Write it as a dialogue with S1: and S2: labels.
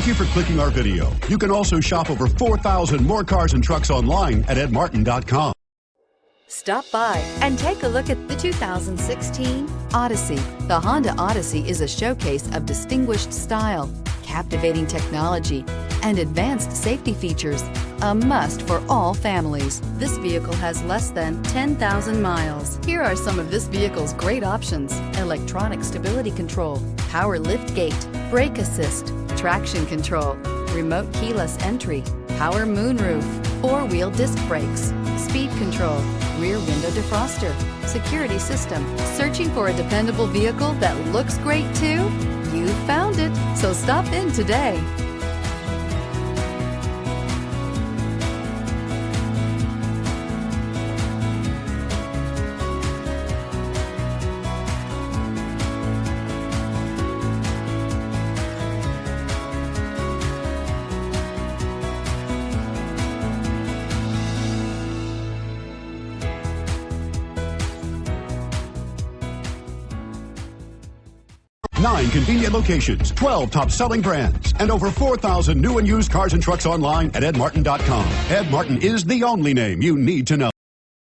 S1: Thank you for clicking our video. You can also shop over 4,000 more cars and trucks online at edmartin.com.
S2: Stop by and take a look at the 2016 Odyssey. The Honda Odyssey is a showcase of distinguished style, captivating technology, and advanced safety features. A must for all families. This vehicle has less than 10,000 miles. Here are some of this vehicle's great options: electronic stability control, power lift gate, brake assist, traction control, remote keyless entry, power moonroof, four-wheel disc brakes, speed control, rear window defroster, security system. Searching for a dependable vehicle that looks great too? You found it, so stop in today.
S1: Nine convenient locations, 12 top-selling brands, and over 4,000 new and used cars and trucks online at edmartin.com. Ed Martin is the only name you need to know.